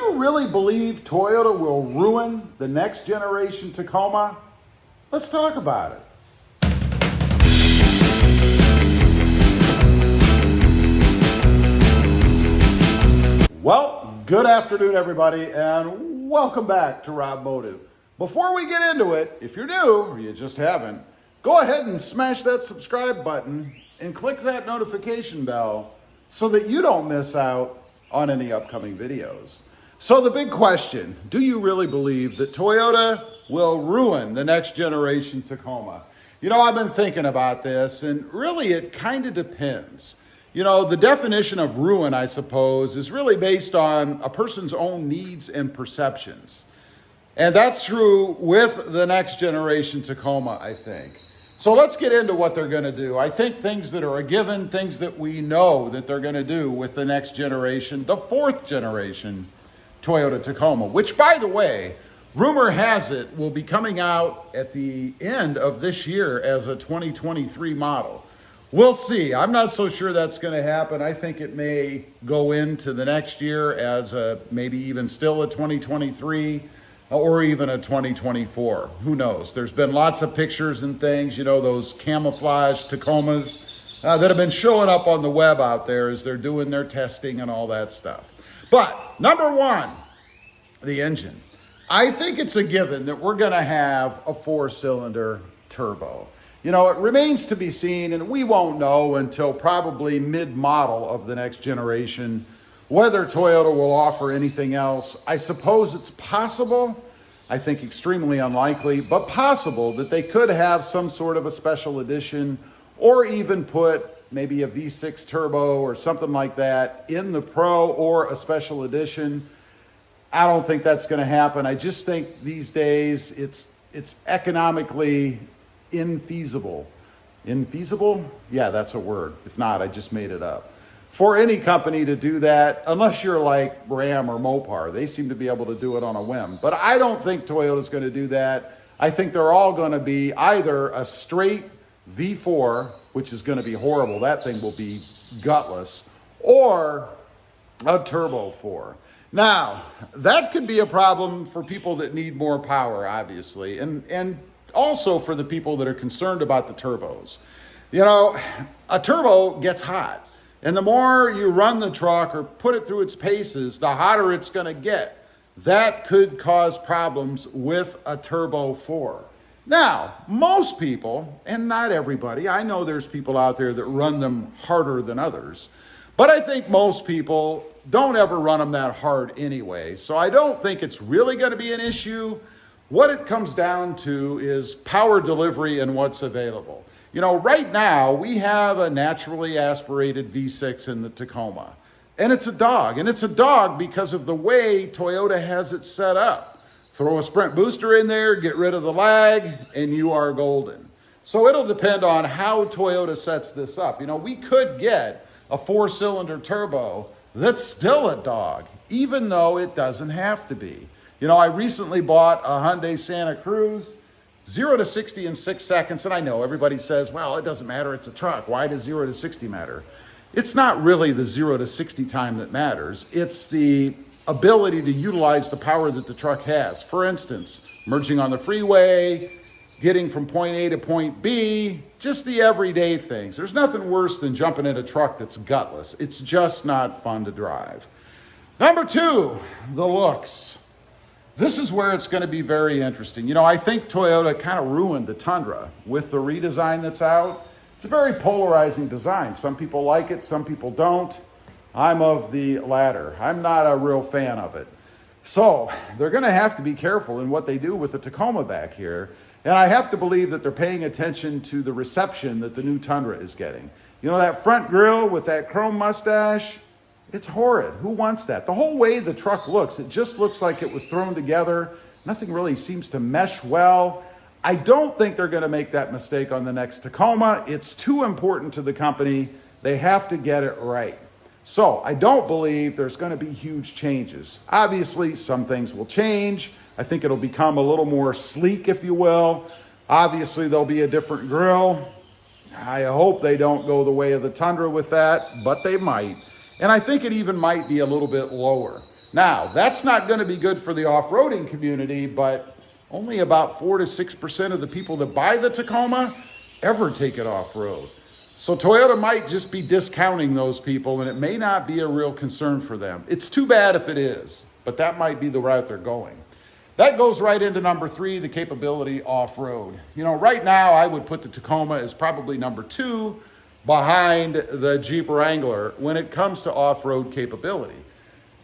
you really believe Toyota will ruin the next generation Tacoma? Let's talk about it. Well, good afternoon, everybody, and welcome back to Robmotive. Before we get into it, if you're new or you just haven't, go ahead and smash that subscribe button and click that notification bell so that you don't miss out on any upcoming videos. So the big question, do you really believe that Toyota will ruin the next generation Tacoma? You know, I've been thinking about this, and really it kind of depends. You know, the definition of ruin, I suppose, is really based on a person's own needs and perceptions. And that's true with the next generation Tacoma, I think. So let's get into what they're going to do. I think things that are a given, things that we know that they're going to do with the next generation, the fourth generation Toyota Tacoma, which, by the way, rumor has it will be coming out at the end of this year as a 2023 model. We'll see. I'm not so sure that's going to happen. I think it may go into the next year as maybe even still a 2023 or even a 2024. Who knows? There's been lots of pictures and things, you know, those camouflage Tacomas that have been showing up on the web out there as they're doing their testing and all that stuff. But number one, the engine. I think it's a given that we're going to have a 4-cylinder turbo. You know, it remains to be seen, and we won't know until probably mid-model of the next generation whether Toyota will offer anything else. I suppose it's possible, I think extremely unlikely, but possible that they could have some sort of a special edition or even put maybe a V6 turbo or something like that in the Pro or a special edition. I don't think that's going to happen. I just think these days it's economically infeasible. Infeasible? Yeah, that's a word. If not, I just made it up. For any company to do that, unless you're like Ram or Mopar, they seem to be able to do it on a whim. But I don't think Toyota's going to do that. I think they're all going to be either a straight V4, which is going to be horrible. That thing will be gutless, or a Turbo 4. Now, that could be a problem for people that need more power, obviously, and also for the people that are concerned about the turbos. You know, a turbo gets hot. And the more you run the truck or put it through its paces, the hotter it's going to get. That could cause problems with a Turbo 4. Now, most people, and not everybody, I know there's people out there that run them harder than others, but I think most people don't ever run them that hard anyway. So I don't think it's really going to be an issue. What it comes down to is power delivery and what's available. You know, right now we have a naturally aspirated V6 in the Tacoma, and it's a dog. And it's a dog because of the way Toyota has it set up. Throw a sprint booster in there, get rid of the lag, and you are golden. So it'll depend on how Toyota sets this up. You know, we could get a 4-cylinder turbo that's still a dog, even though it doesn't have to be. You know, I recently bought a Hyundai Santa Cruz, 0 to 60 in 6 seconds. And I know everybody says, well, it doesn't matter. It's a truck. Why does 0 to 60 matter? It's not really the 0 to 60 time that matters. It's the ability to utilize the power that the truck has. For instance, merging on the freeway, getting from point A to point B, just the everyday things. There's nothing worse than jumping in a truck that's gutless. It's just not fun to drive. Number two, the looks. This is where it's going to be very interesting. You know, I think Toyota kind of ruined the Tundra with the redesign that's out. It's a very polarizing design. Some people like it, some people don't. I'm of the latter. I'm not a real fan of it. So they're going to have to be careful in what they do with the Tacoma back here. And I have to believe that they're paying attention to the reception that the new Tundra is getting. You know, that front grille with that chrome mustache, it's horrid. Who wants that? The whole way the truck looks, it just looks like it was thrown together. Nothing really seems to mesh well. I don't think they're going to make that mistake on the next Tacoma. It's too important to the company. They have to get it right. So I don't believe there's going to be huge changes. Obviously, some things will change. I think it'll become a little more sleek, if you will. Obviously, there'll be a different grille. I hope they don't go the way of the Tundra with that, but they might. And I think it even might be a little bit lower. Now, that's not going to be good for the off-roading community, but only about 4 to 6% of the people that buy the Tacoma ever take it off-road. So Toyota might just be discounting those people, and it may not be a real concern for them. It's too bad if it is, but that might be the route they're going. That goes right into number 3, the capability off-road. You know, right now I would put the Tacoma as probably number 2 behind the Jeep Wrangler when it comes to off-road capability.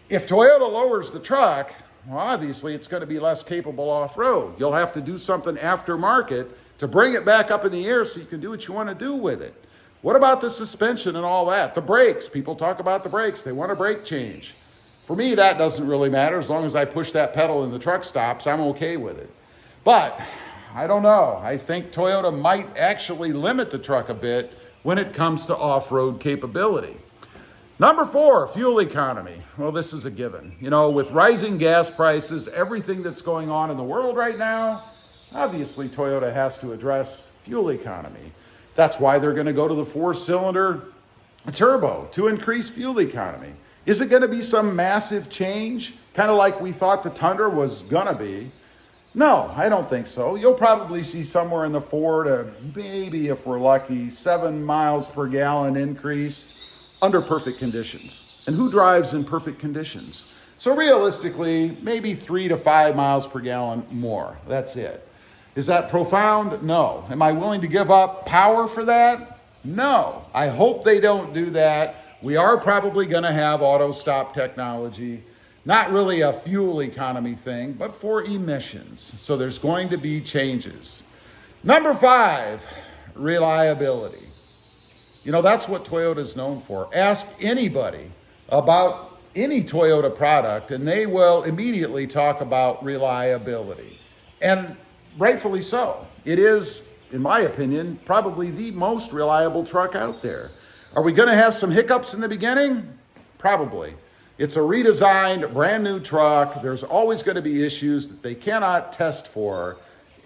If Toyota lowers the truck, well, obviously it's going to be less capable off-road. You'll have to do something aftermarket to bring it back up in the air so you can do what you want to do with it. What about the suspension and all that? The brakes, people talk about the brakes. They want a brake change. For me, that doesn't really matter. As long as I push that pedal and the truck stops, I'm okay with it. But I don't know. I think Toyota might actually limit the truck a bit when it comes to off-road capability. Number 4, fuel economy. Well, this is a given. You know, with rising gas prices, everything that's going on in the world right now, obviously Toyota has to address fuel economy. That's why they're going to go to the 4-cylinder turbo to increase fuel economy. Is it going to be some massive change, kind of like we thought the Tundra was going to be? No, I don't think so. You'll probably see somewhere in the 4 to maybe, if we're lucky, 7 miles per gallon increase under perfect conditions. And who drives in perfect conditions? So realistically, maybe 3 to 5 miles per gallon more. That's it. Is that profound? No. Am I willing to give up power for that? No. I hope they don't do that. We are probably going to have auto stop technology, not really a fuel economy thing, but for emissions. So there's going to be changes. Number 5, reliability. You know, that's what Toyota is known for. Ask anybody about any Toyota product, and they will immediately talk about reliability. And rightfully so. It is, in my opinion, probably the most reliable truck out there. Are we going to have some hiccups in the beginning? Probably. It's a redesigned, brand new truck. There's always going to be issues that they cannot test for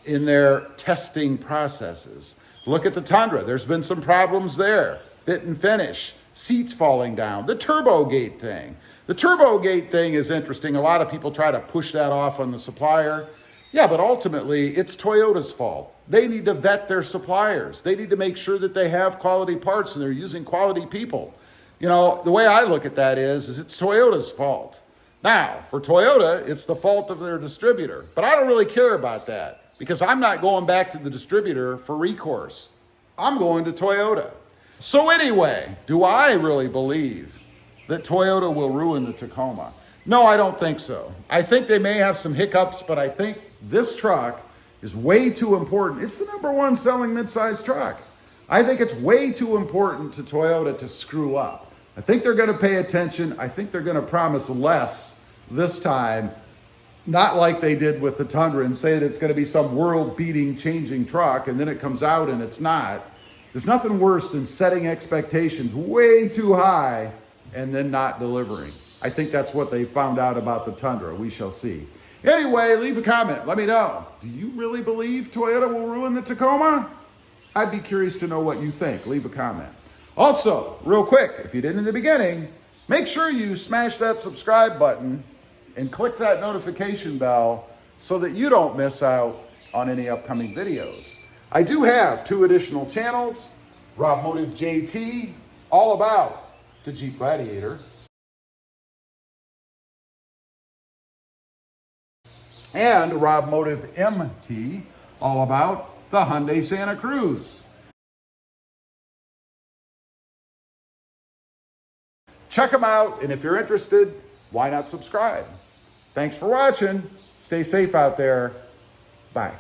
in their testing processes. Look at the Tundra. There's been some problems there. Fit and finish, seats falling down, the turbo gate thing. The turbo gate thing is interesting. A lot of people try to push that off on the supplier. Yeah, but ultimately, it's Toyota's fault. They need to vet their suppliers. They need to make sure that they have quality parts and they're using quality people. You know, the way I look at that is it's Toyota's fault. Now, for Toyota, it's the fault of their distributor. But I don't really care about that because I'm not going back to the distributor for recourse. I'm going to Toyota. So anyway, do I really believe that Toyota will ruin the Tacoma? No, I don't think so. I think they may have some hiccups, but I think this truck is way too important. It's the number 1 selling midsize truck. I think it's way too important to Toyota to screw up. I think they're going to pay attention. I think they're going to promise less this time, not like they did with the Tundra and say that it's going to be some world-beating, changing truck, and then it comes out and it's not. There's nothing worse than setting expectations way too high and then not delivering. I think that's what they found out about the Tundra. We shall see. Anyway, leave a comment. Let me know. Do you really believe Toyota will ruin the Tacoma? I'd be curious to know what you think. Leave a comment. Also, real quick, if you didn't in the beginning, make sure you smash that subscribe button and click that notification bell so that you don't miss out on any upcoming videos. I do have 2 additional channels, Robmotive JT, all about the Jeep Gladiator, and Robmotive MT, all about the Hyundai Santa Cruz. Check them out, and if you're interested, why not subscribe? Thanks for watching. Stay safe out there. Bye.